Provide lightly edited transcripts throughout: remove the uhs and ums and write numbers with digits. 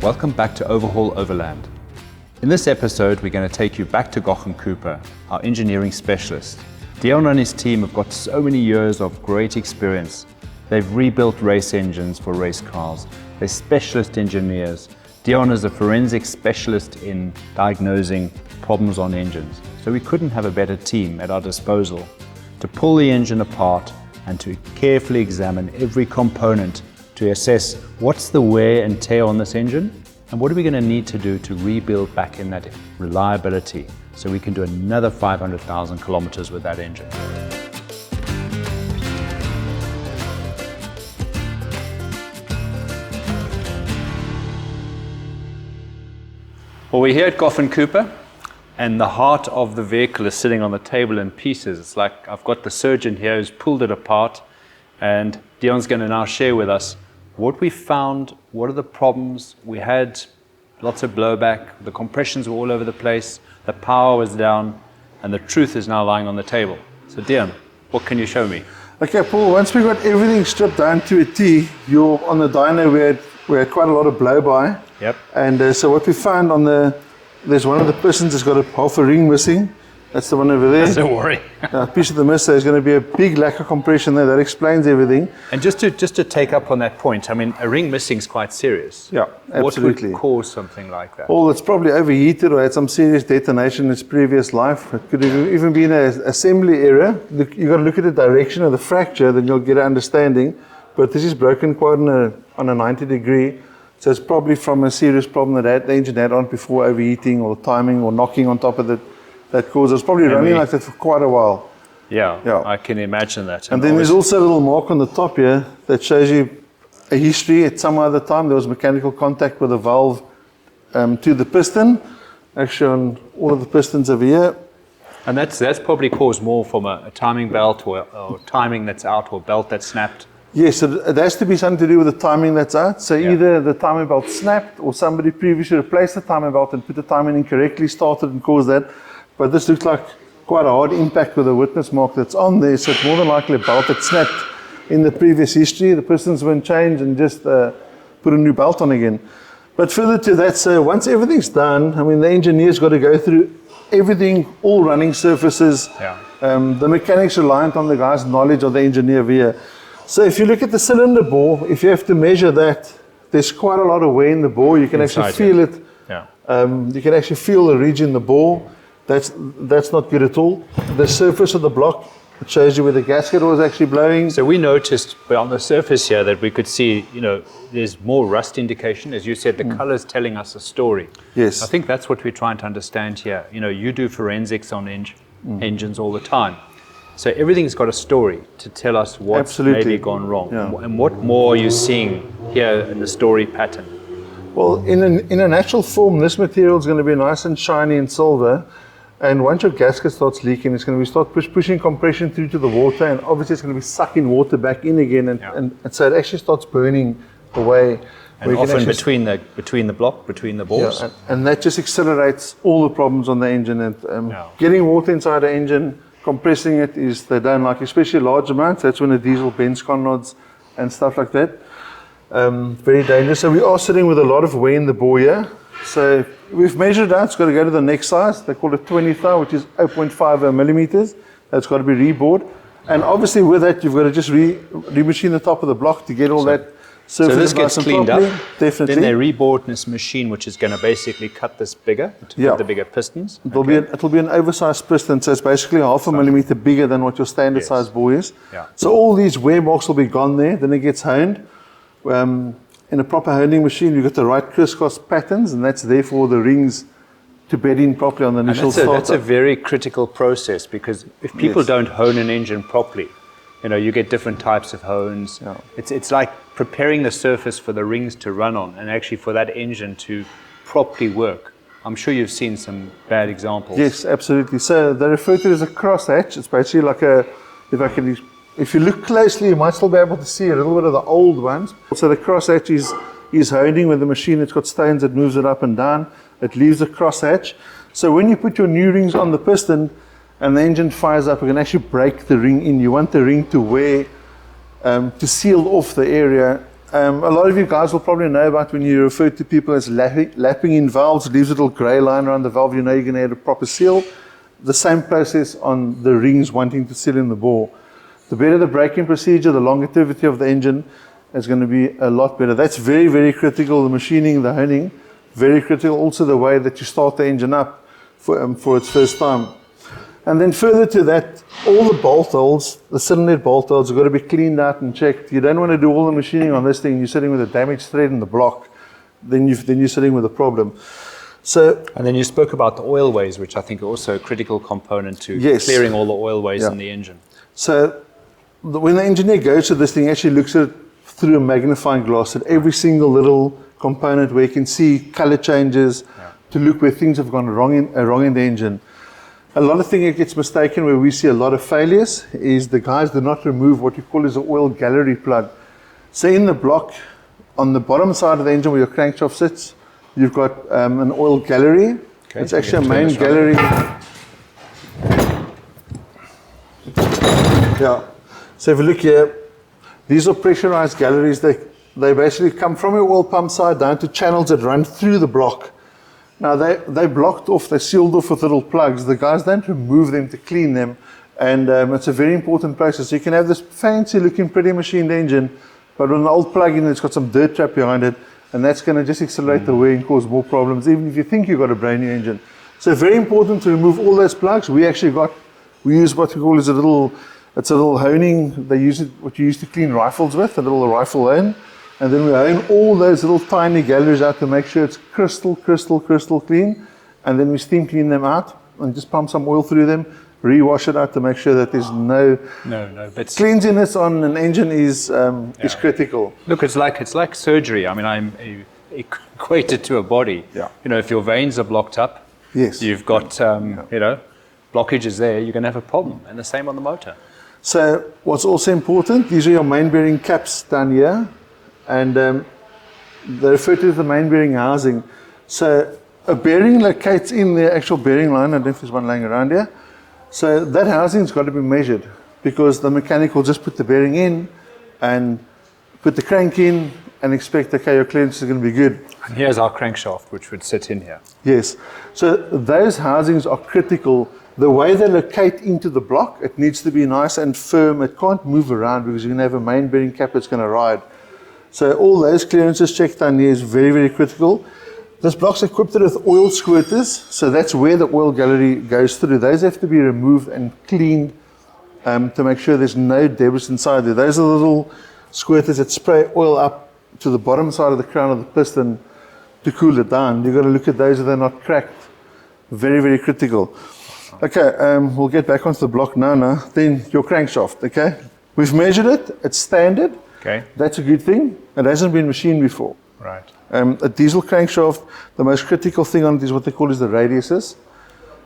Welcome back to Overhaul Overland. In this episode, we're going to take you back to Goch & Cooper, our engineering specialist. Deon and his team have got so many years of great experience. They've rebuilt race engines for race cars. They're specialist engineers. Deon is a forensic specialist in diagnosing problems on engines. So we couldn't have a better team at our disposal to pull the engine apart and to carefully examine every component to assess what's the wear and tear on this engine and what are we going to need to do to rebuild back in that reliability so we can do another 500,000 kilometers with that engine. Well, we're here at Goch & Cooper and the heart of the vehicle is sitting on the table in pieces. It's like I've got the surgeon here who's pulled it apart and Deon's going to now share with us what we found, what are the problems. We had lots of blowback, the compressions were all over the place, the power was down, and the truth is now lying on the table. So Deon, what can you show me? Okay, Paul, once we got everything stripped down to a T, you're on the dyno, we had quite a lot of blow-by. Yep. And so what we found there's one of the pistons that's got half a ring missing. That's the one over there. Don't worry. A piece of the miss, there's going to be a big lack of compression there. That explains everything. And just to take up on that point, I mean, a ring missing is quite serious. Yeah, absolutely. What would cause something like that? Well, it's probably overheated or had some serious detonation in its previous life. It could have even been an assembly error. You've got to look at the direction of the fracture, then you'll get an understanding. But this is broken quite on a 90 degree. So it's probably from a serious problem that the engine had on before, overheating or timing or knocking on top of it. That caused. It's probably running like that for quite a while. Yeah, I can imagine that. And then there's also a little mark on the top here that shows you a history. At some other time there was mechanical contact with the valve to the piston, actually on all of the pistons over here. And that's probably caused more from a timing belt or timing that's out or belt that's snapped. Yes, so it has to be something to do with the timing that's out. So either the timing belt snapped or somebody previously replaced the timing belt and put the timing incorrectly, started and caused that. But this looks like quite a hard impact with the witness mark that's on there, so it's more than likely a belt that snapped in the previous history. The pistons weren't changed and just put a new belt on again. But further to that, so once everything's done, I mean, the engineer's got to go through everything, all running surfaces. Yeah. The mechanic's reliant on the guy's knowledge of the engineer here. So if you look at the cylinder bore, if you have to measure that, there's quite a lot of wear in the bore. You can actually feel it. Yeah. You can actually feel the ridge in the bore. That's not good at all. The surface of the block, it shows you where the gasket was actually blowing. So we noticed on the surface here that we could see, there's more rust indication. As you said, the color's telling us a story. Yes. I think that's what we're trying to understand here. You do forensics on engines all the time. So everything's got a story to tell us what's maybe gone wrong. Yeah. And what more are you seeing here in the story pattern? Well, in a natural form, this material is going to be nice and shiny and silver. And once your gasket starts leaking, it's going to start pushing compression through to the water, and obviously it's going to be sucking water back in again, and so it actually starts burning away. And often between the bores. Yeah, and that just accelerates all the problems on the engine. And getting water inside the engine, compressing it they don't like, especially large amounts. That's when the diesel bends conrods and stuff like that. Very dangerous. So we are sitting with a lot of wear in the bore here. So we've measured out, it's got to go to the next size. They call it 20 thou, which is 0.5 millimeters. That's got to be rebored. And obviously with that, you've got to just remachine the top of the block to get all that surface. So this gets cleaned up. Definitely. Then they reboard this machine, which is going to basically cut this bigger, to the bigger pistons. It'll be an oversized piston, so it's basically half a millimeter bigger than what your standard size bore is. Yeah. So all these wear marks will be gone there. Then it gets honed. In a proper honing machine, you've got the right crisscross patterns, and that's there for the rings to bed in properly on the initial startup. That's a very critical process, because if people don't hone an engine properly, you get different types of hones. Yeah. It's like preparing the surface for the rings to run on, and actually for that engine to properly work. I'm sure you've seen some bad examples. Yes, absolutely. So they refer to it as a crosshatch. It's basically like if you look closely, you might still be able to see a little bit of the old ones. So the crosshatch is honing with the machine. It's got stones that moves it up and down. It leaves a crosshatch. So when you put your new rings on the piston, and the engine fires up, we can actually break the ring in. You want the ring to wear, to seal off the area. A lot of you guys will probably know about when you refer to people as lapping in valves, leaves a little grey line around the valve, you know you're going to have a proper seal. The same process on the rings wanting to seal in the bore. The better the braking procedure, the longevity of the engine is going to be a lot better. That's very, very critical. The machining, the honing, very critical. Also the way that you start the engine up for its first time. And then further to that, all the bolt holes, the cylinder bolt holes have got to be cleaned out and checked. You don't want to do all the machining on this thing. You're sitting with a damaged thread in the block. Then you're sitting with a problem. So, and then you spoke about the oil ways, which I think are also a critical component to clearing all the oil ways in the engine. So when the engineer goes to this thing, he actually looks at it through a magnifying glass at every single little component where you can see color changes to look where things have gone wrong in the engine. A lot of things that gets mistaken where we see a lot of failures is the guys do not remove what you call is an oil gallery plug. So in the block, on the bottom side of the engine where your crankshaft sits, you've got an oil gallery. Okay, it's actually a main gallery. Yeah. So if you look here, these are pressurized galleries. They basically come from your oil pump side down to channels that run through the block. Now they blocked off, they sealed off with little plugs. The guys don't remove them to clean them, and it's a very important process. You can have this fancy looking pretty machined engine, but with an old plug-in it's got some dirt trap behind it, and that's going to just accelerate the wear and cause more problems, even if you think you've got a brand new engine. So very important to remove all those plugs. We use what we call is a little honing. They use it, what you use to clean rifles with, a little rifle hone. And then we hone all those little tiny galleries out to make sure it's crystal clean. And then we steam clean them out and just pump some oil through them, rewash it out to make sure that there's no bits. Cleanliness on an engine is critical. Look, it's like surgery. I mean, I'm equated to a body. Yeah. You know, if your veins are blocked up, you've got blockages there, you're going to have a problem. And the same on the motor. So what's also important, these are your main bearing caps down here. And they refer to the main bearing housing. So a bearing locates in the actual bearing line. I don't know if there's one lying around here. So that housing's got to be measured because the mechanic will just put the bearing in and put the crank in and expect, okay, your clearance is going to be good. And here's our crankshaft, which would sit in here. Yes. So those housings are critical. The way they locate into the block, it needs to be nice and firm. It can't move around because you're going to have a main bearing cap that's going to ride. So all those clearances checked down here is very, very critical. This block's equipped with oil squirters, so that's where the oil gallery goes through. Those have to be removed and cleaned to make sure there's no debris inside there. Those are the little squirters that spray oil up to the bottom side of the crown of the piston to cool it down. You've got to look at those so they're not cracked. Very, very critical. Okay, we'll get back onto the block now. Then your crankshaft, okay? We've measured it, it's standard. Okay. That's a good thing. It hasn't been machined before. Right. A diesel crankshaft, the most critical thing on it is what they call is the radiuses.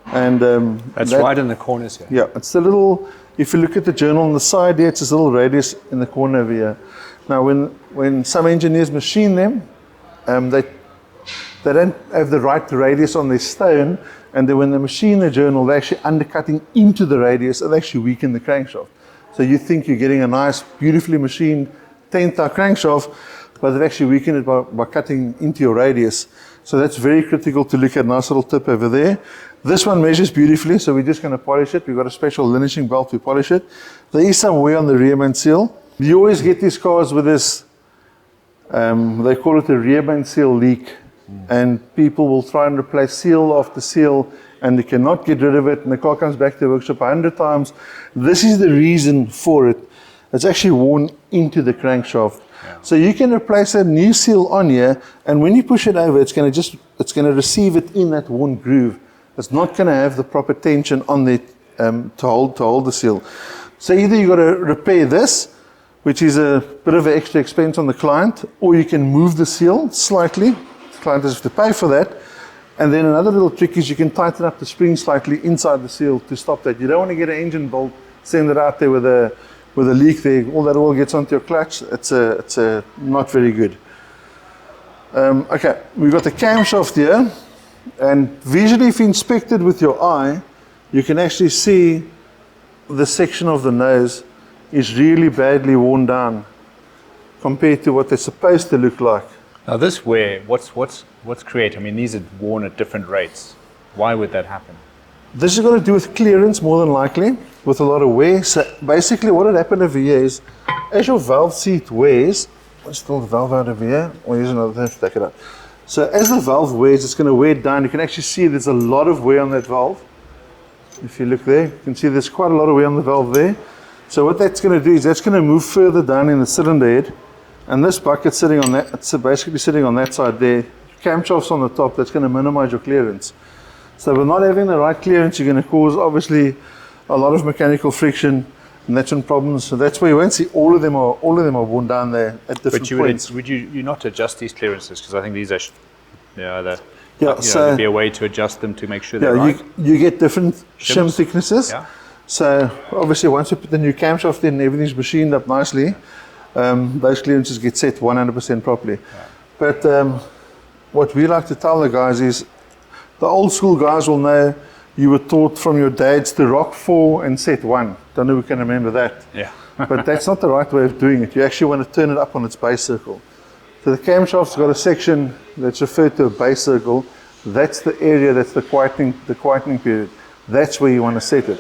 And that's right in the corners here. Yeah, it's a little, if you look at the journal on the side here, it's this little radius in the corner over here. Now when some engineers machine them, they don't have the right radius on their stone, and then when they machine the journal, they're actually undercutting into the radius and they actually weaken the crankshaft. So you think you're getting a nice, beautifully machined 10th crankshaft, but they've actually weakened it by cutting into your radius. So that's very critical to look at. Nice little tip over there. This one measures beautifully, so we're just going to polish it. We've got a special linishing belt to polish it. There is some wear on the rear main seal. You always get these cars with this, they call it a rear main seal leak. And people will try and replace seal after seal, and they cannot get rid of it, and the car comes back to the workshop 100 times. This is the reason for it. It's actually worn into the crankshaft. Yeah. So you can replace a new seal on here, and when you push it over, it's going to receive it in that worn groove. It's not going to have the proper tension on it to hold the seal. So either you've got to repair this, which is a bit of an extra expense on the client, or you can move the seal slightly. The client has to pay for that. And then another little trick is you can tighten up the spring slightly inside the seal to stop that. You don't want to get an engine bolt, send it out there with a leak there. All that oil gets onto your clutch. It's not very good. Okay, we've got the camshaft here, and visually if you inspect it with your eye, you can actually see the section of the nose is really badly worn down compared to what they're supposed to look like. Now this wear, what's created? I mean, these are worn at different rates. Why would that happen? This is got to do with clearance more than likely, with a lot of wear. So basically what had happened over here is, as your valve seat wears, still the valve out over here, or here's another thing to take it out. So as the valve wears, it's going to wear down. You can actually see there's a lot of wear on that valve. If you look there, you can see there's quite a lot of wear on the valve there. So what that's going to do is that's going to move further down in the cylinder head, and this bucket's sitting on that, it's basically sitting on that side there. Camshaft's on the top, that's going to minimize your clearance. So by not having the right clearance, you're going to cause obviously a lot of mechanical friction, and that's when problems. So that's where you won't see all of them are worn down there at different points. Would you not adjust these clearances? Because I think these are, so there'd be a way to adjust them to make sure they're right. You get different shim thicknesses. Yeah. So obviously once you put the new camshaft in, everything's machined up nicely. Those clearances get set 100% properly. Yeah. But what we like to tell the guys is, the old school guys will know you were taught from your dads to rock 4 and set 1. Don't know who can remember that. Yeah. But that's not the right way of doing it. You actually want to turn it up on its base circle. So the camshaft's got a section that's referred to a base circle. That's the area, that's the quietening period. That's where you want to set it.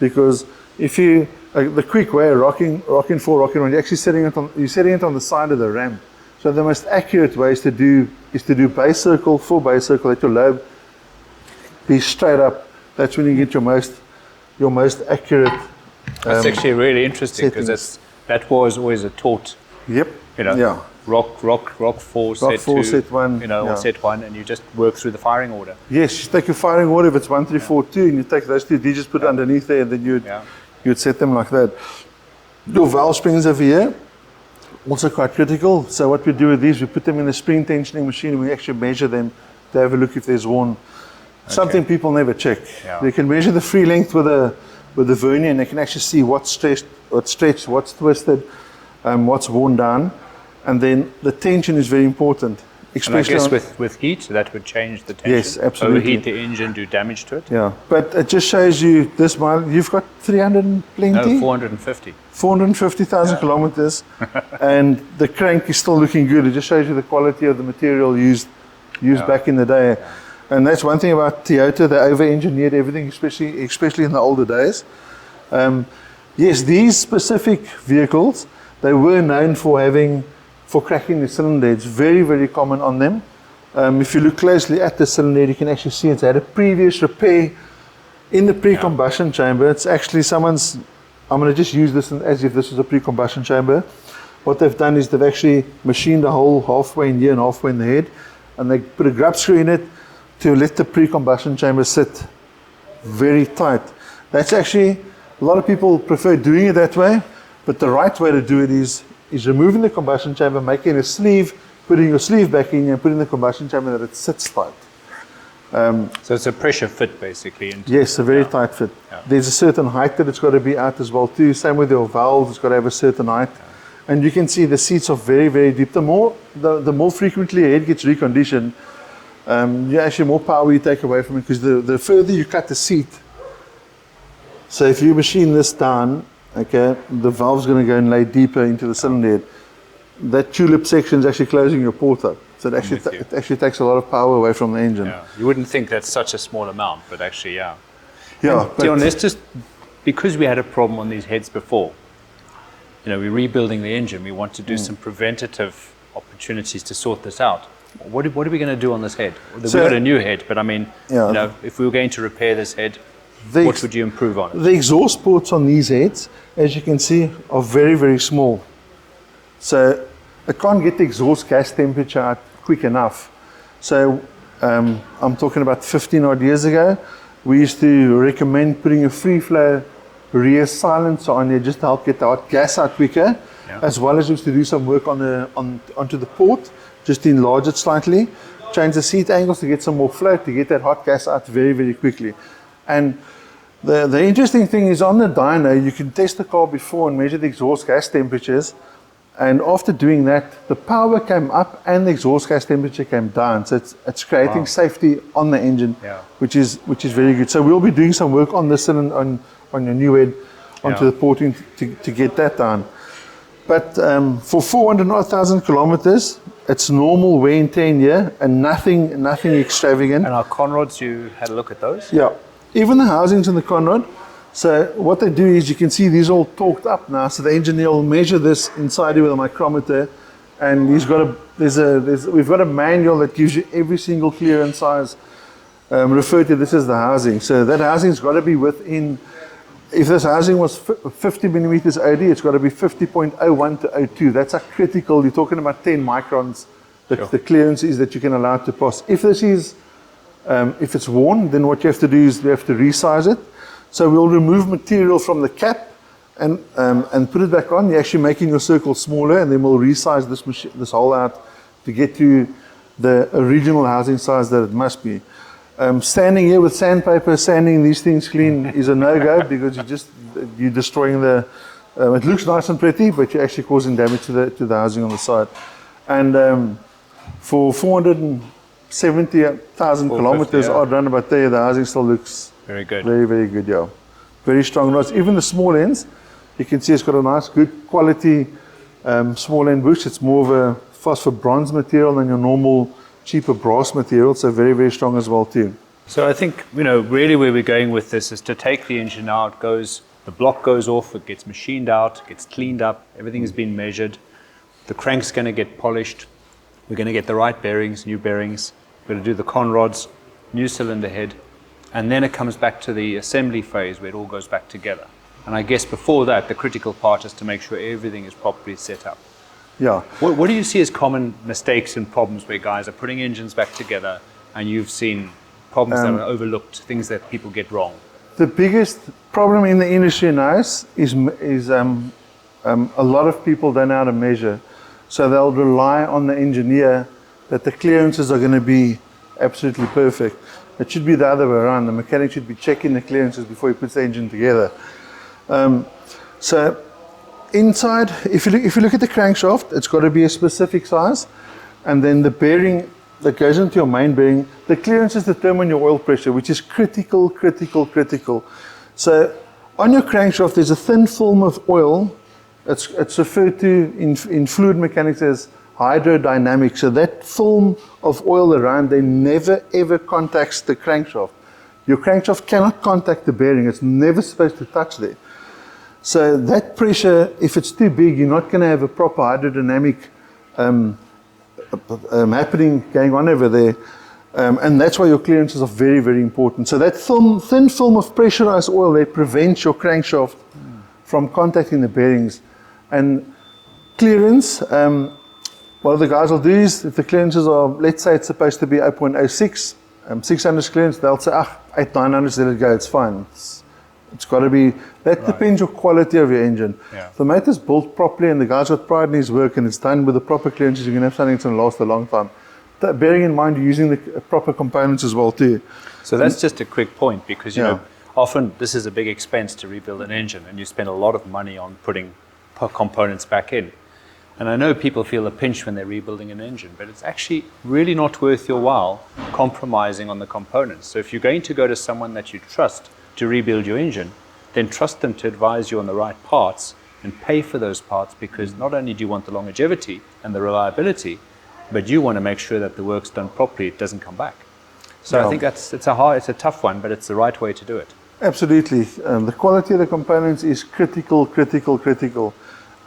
Because if you, the quick way, rocking 4, rocking 1, you're actually setting it on the side of the ramp. So the most accurate way is to do base circle, full base circle, let your lobe be straight up. That's when you get your most accurate. That's actually really interesting, because that was always a taught. Yep. Yeah. Rock 4, set 2, set 1. Or set 1, and you just work through the firing order. Yes, you take your firing order. If it's 1, 3, 4, 2, and you take those 2 digits, put it underneath there, and then you'd set them like that. Your valve springs over here, also quite critical. So what we do with these, we put them in a spring tensioning machine, and we actually measure them to have a look if there's worn. Something people never check. Yeah. They can measure the free length with a vernier, and they can actually see what's stretched, what's twisted, what's worn down. And then the tension is very important. Especially and I guess with heat, that would change the tension. Yes, absolutely. Overheat the engine, do damage to it. Yeah, but it just shows you this mile. You've got 300 and plenty? No, 450. 450,000 kilometers, and the crank is still looking good. It just shows you the quality of the material used back in the day. Yeah. And that's one thing about Toyota. They over-engineered everything, especially in the older days. Yes, these specific vehicles, they were known for cracking the cylinder. It's very, very common on them. If you look closely at the cylinder, you can actually see it's had a previous repair in the pre-combustion chamber. It's actually I'm going to just use this as if this was a pre-combustion chamber. What they've done is they've actually machined a hole halfway in here and halfway in the head, and they put a grub screw in it to let the pre-combustion chamber sit very tight. That's actually, a lot of people prefer doing it that way, but the right way to do it is removing the combustion chamber, making a sleeve, putting your sleeve back in and putting the combustion chamber that it sits tight. So it's a pressure fit basically. Yes, a very tight fit. Yeah. There's a certain height that it's got to be at as well too. Same with your valves, it's got to have a certain height. Yeah. And you can see the seats are very, very deep. The more frequently a head gets reconditioned, actually more power you take away from it, because the further you cut the seat. So if you machine this down, okay, the valve's going to go and lay deeper into the cylinder head. That tulip section is actually closing your port up. So it actually takes a lot of power away from the engine. Yeah. You wouldn't think that's such a small amount, but actually, yeah. Yeah. Deon, let's just, because we had a problem on these heads before, we're rebuilding the engine. We want to do some preventative opportunities to sort this out. What are we going to do on this head? We've got a new head, but I mean, if we were going to repair this head, what would you improve on it? The exhaust ports on these heads, as you can see, are very, very small. So it can't get the exhaust gas temperature out quick enough. So I'm talking about 15 odd years ago, we used to recommend putting a free flow rear silencer on there just to help get the hot gas out quicker, as well as used to do some work onto the port, just to enlarge it slightly, change the seat angles to get some more flow, to get that hot gas out very, very quickly. And the interesting thing is, on the dyno, you can test the car before and measure the exhaust gas temperatures. And after doing that, the power came up and the exhaust gas temperature came down. So it's creating safety on the engine, which is very good. So we'll be doing some work on this cylinder, on your new head, onto the porting to get that down. But for 400,000 kilometers, it's normal wear and tear in here, and nothing extravagant. And our conrods, you had a look at those? Yeah, even the housings in the conrod. So what they do is, you can see these all torqued up now. So the engineer will measure this inside here with a micrometer, and we've got a manual that gives you every single clearance size. Referred to this as the housing. So that housing's got to be within. If this housing was 50 millimeters OD, it's got to be 50.01 to 02. That's a critical. You're talking about 10 microns. The clearance is that you can allow it to pass. If this is, if it's worn, then what you have to do is we have to resize it. So we'll remove material from the cap and put it back on. You're actually making your circle smaller, and then we'll resize this hole out to get to the original housing size that it must be. Standing here with sandpaper, sanding these things clean is a no-go, because you're destroying the. It looks nice and pretty, but you're actually causing damage to the housing on the side. And for 470,000 kilometers odd roundabout there, the housing still looks very good. Very, very good, yeah. Very strong rods. Even the small ends, you can see it's got a nice, good quality small end bush. It's more of a phosphor bronze material than your normal cheaper brass material, so very, very strong as well too. So I think, really where we're going with this is to take the engine out, the block goes off, it gets machined out, gets cleaned up, everything has been measured, the crank's going to get polished, we're going to get the right bearings, new bearings, we're going to do the conrods, new cylinder head, and then it comes back to the assembly phase where it all goes back together. And I guess before that, the critical part is to make sure everything is properly set up. Yeah. What do you see as common mistakes and problems where guys are putting engines back together, and you've seen problems that are overlooked, things that people get wrong? The biggest problem in the industry now is a lot of people don't know how to measure. So they'll rely on the engineer that the clearances are going to be absolutely perfect. It should be the other way around. The mechanic should be checking the clearances before he puts the engine together. So inside, if you look at the crankshaft, it's got to be a specific size, and then the bearing that goes into your main bearing, the clearances determine your oil pressure, which is critical. So on your crankshaft, there's a thin film of oil. It's referred to in fluid mechanics as hydrodynamic. So that film of oil around there never ever contacts the crankshaft. Your crankshaft cannot contact the bearing. It's never supposed to touch there. So that pressure, if it's too big, you're not going to have a proper hydrodynamic happening going on over there. And that's why your clearances are very, very important. So that thin film of pressurized oil there prevents your crankshaft from contacting the bearings. And clearance, what the guys will do is, if the clearances are, let's say it's supposed to be 0.06, 600 clearance, they'll say, 800-900, let it go, it's fine. It's got to be, that depends on your quality of your engine. If the motor's built properly and the guy's got pride in his work and it's done with the proper clearances, you're going to have something that's going to last a long time. Bearing in mind you're using the proper components as well too. So that's just a quick point, because you know, often this is a big expense to rebuild an engine, and you spend a lot of money on putting components back in. And I know people feel a pinch when they're rebuilding an engine, but it's actually really not worth your while compromising on the components. So if you're going to go to someone that you trust to rebuild your engine, then trust them to advise you on the right parts and pay for those parts, because not only do you want the longevity and the reliability, but you want to make sure that the work's done properly, it doesn't come back. So I think it's a tough one, but it's the right way to do it. Absolutely. The quality of the components is critical.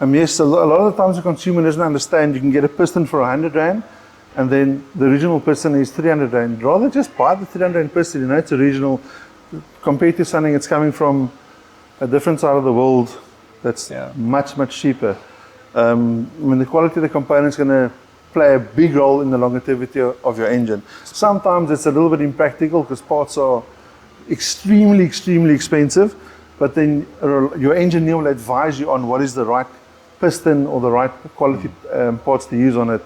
Yes, a lot of the times the consumer doesn't understand. You can get a piston for 100 Rand, and then the original piston is 300 Rand. Rather just buy the 300 Rand piston, it's original, compared to something that's coming from a different side of the world that's much cheaper. The quality of the component is going to play a big role in the longevity of your engine. Sometimes it's a little bit impractical because parts are extremely expensive, but then your engineer will advise you on what is the right piston or the right quality parts to use on it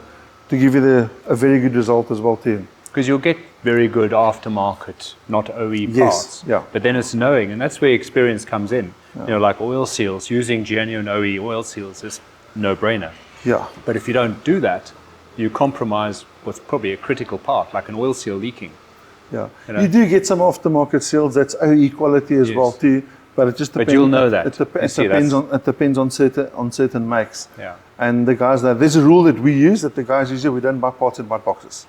to give you a very good result as well too. Because you'll get very good aftermarket, not OE parts. But then it's knowing, and that's where experience comes in. You know, like oil seals, using genuine OE oil seals is no-brainer. Yeah. But if you don't do that, you compromise what's probably a critical part, like an oil seal leaking. Yeah. You do get some aftermarket seals that's OE quality as well too, but it just depends. But you'll know that. It depends on certain makes. Yeah. And the guys there's a rule that we use that the guys use. We don't buy parts in boxes.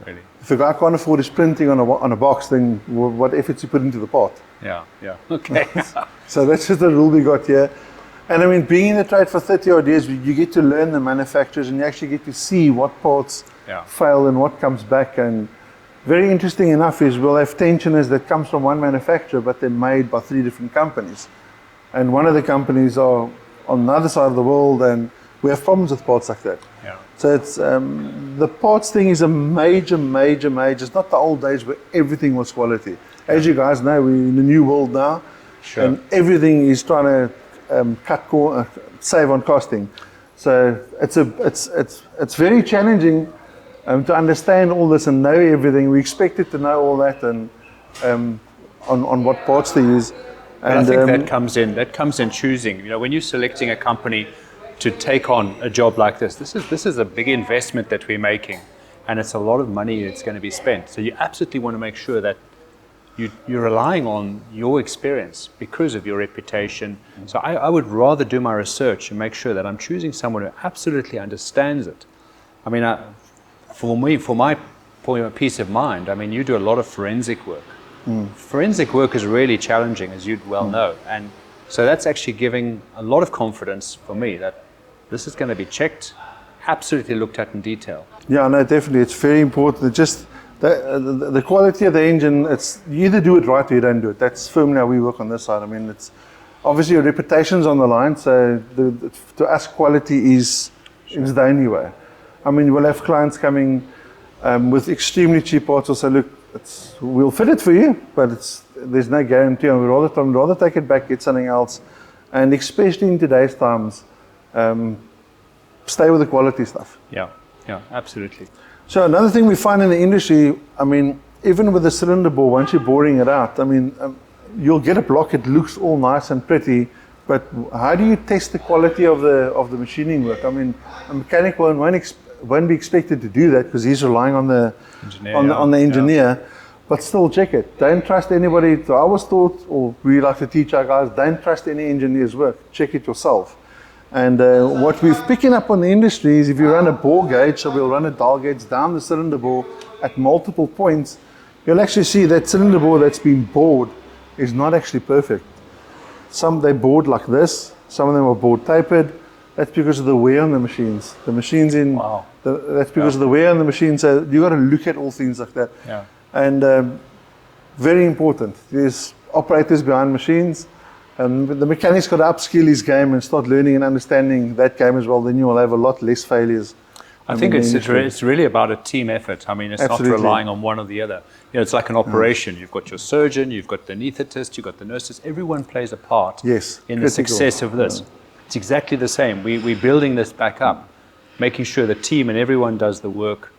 Really? If a guy can't afford his printing on a box, then what efforts you put into the part? Yeah. Okay. So that's just the rule we got here. And I mean, being in the trade for 30 odd years, you get to learn the manufacturers and you actually get to see what parts fail and what comes back. And very interesting enough is we'll have tensioners that comes from one manufacturer, but they're made by 3 different companies. And one of the companies are on the other side of the world, and we have problems with parts like that. Yeah. So it's the parts thing is a major. It's not the old days where everything was quality. As you guys know, we're in a new world now, and everything is trying to save on costing. So it's very challenging to understand all this and know everything. We expected to know all that and on what parts to use. And I think that comes in choosing. You know, when you're selecting a company to take on a job like this is a big investment that we're making, and it's a lot of money that's going to be spent. So you absolutely want to make sure that you're relying on your experience because of your reputation. So I would rather do my research and make sure that I'm choosing someone who absolutely understands it. I mean, for my peace of mind, I mean, you do a lot of forensic work. Forensic work is really challenging, as you'd well know. And so that's actually giving a lot of confidence for me that this is going to be checked, absolutely looked at in detail. Yeah, no, definitely. It's very important. Just the quality of the engine, it's you either do it right or you don't do it. That's firmly how we work on this side. I mean, it's obviously your reputation's on the line, so to us quality is the only way. I mean, we'll have clients coming with extremely cheap parts. Also, look, we'll fit it for you, but there's no guarantee. And we'd rather take it back, get something else, and especially in today's times, stay with the quality stuff. Yeah, absolutely. So another thing we find in the industry, I mean, even with the cylinder bore, once you're boring it out, I mean, you'll get a block. It looks all nice and pretty, but how do you test the quality of the machining work? I mean, a mechanic won't be expected to do that because he's relying on the engineer. But still check it. Don't trust anybody. So I was taught, or we like to teach our guys, don't trust any engineer's work. Check it yourself. And what we're picking up on the industry is if you run a bore gauge, so we'll run a dial gauge down the cylinder bore at multiple points, you'll actually see that cylinder bore that's been bored is not actually perfect. Some they bored like this, some of them are bored tapered. That's because of the wear on the machines. The machines that's because of the wear on the machines. So you got to look at all things like that. Yeah. And very important. There's operators behind machines. The mechanic's got to upskill his game and start learning and understanding that game as well. Then you will have a lot less failures. I think it's really about a team effort. I mean, it's not relying on one or the other. You know, it's like an operation. You've got your surgeon, you've got the anaesthetist, you've got the nurses. Everyone plays a part in the success of this. It's exactly the same. We're building this back up, making sure the team and everyone does the work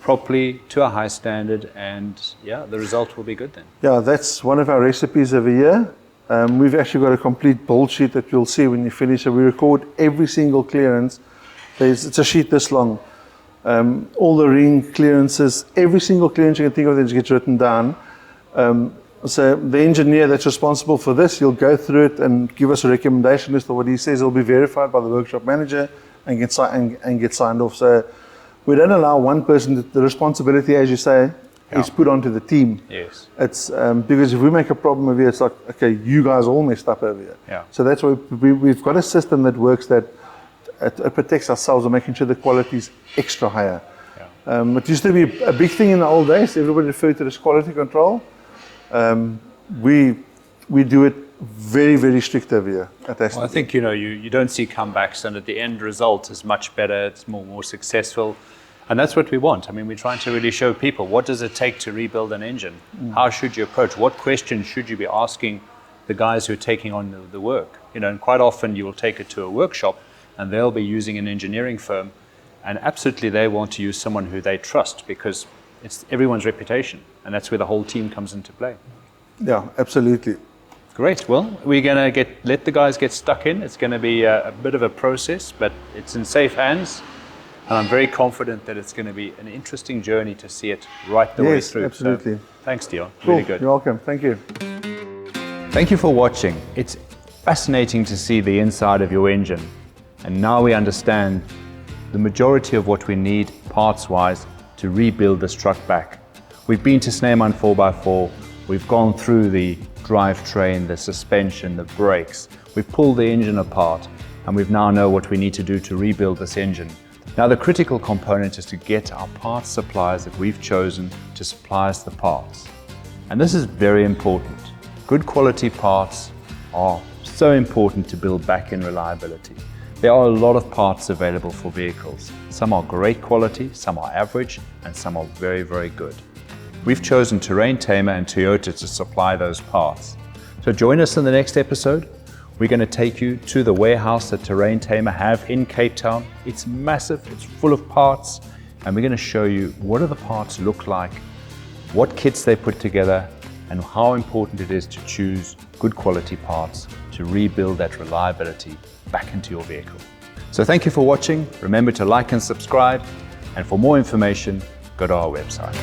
properly to a high standard, and the result will be good then. Yeah, that's one of our recipes every year. We've actually got a complete build sheet that you'll see when you finish. So we record every single clearance. It's a sheet this long. All the ring clearances, every single clearance you can think of that gets written down. So the engineer that's responsible for this, he'll go through it and give us a recommendation list of what he says. It'll be verified by the workshop manager and get signed off. So we don't allow one person. The responsibility, as you say, is put onto the team. Yes. It's because if we make a problem over here, it's like, okay, you guys all messed up over here. Yeah. So that's why we've got a system that works that it protects ourselves and making sure the quality is extra higher. Yeah. It used to be a big thing in the old days. Everybody referred to it as quality control. We do it very, very strict over here at Aston. Well, I think you don't see comebacks, and at the end result is much better. It's more successful. And that's what we want. I mean, we're trying to really show people what does it take to rebuild an engine? How should you approach? What questions should you be asking the guys who are taking on the work? And quite often you will take it to a workshop and they'll be using an engineering firm, and absolutely they want to use someone who they trust because it's everyone's reputation, and that's where the whole team comes into play. Yeah, absolutely. Great. Well, we're going to let the guys get stuck in. It's going to be a bit of a process, but it's in safe hands. And I'm very confident that it's going to be an interesting journey to see it right the way through. Absolutely. So, thanks, Deon. Cool. Really good. You're welcome. Thank you. Thank you for watching. It's fascinating to see the inside of your engine. And now we understand the majority of what we need parts-wise to rebuild this truck back. We've been to Snyman 4x4. We've gone through the drivetrain, the suspension, the brakes. We've pulled the engine apart, and we now know what we need to do to rebuild this engine. Now the critical component is to get our parts suppliers that we've chosen to supply us the parts. And this is very important. Good quality parts are so important to build back in reliability. There are a lot of parts available for vehicles. Some are great quality, some are average, and some are very, very good. We've chosen Tamer and Toyota to supply those parts. So join us in the next episode. We're going to take you to the warehouse that Tamer have in Cape Town. It's massive, it's full of parts, and we're going to show you what do the parts look like, what kits they put together, and how important it is to choose good quality parts to rebuild that reliability back into your vehicle. So thank you for watching. Remember to like and subscribe, and for more information, go to our website.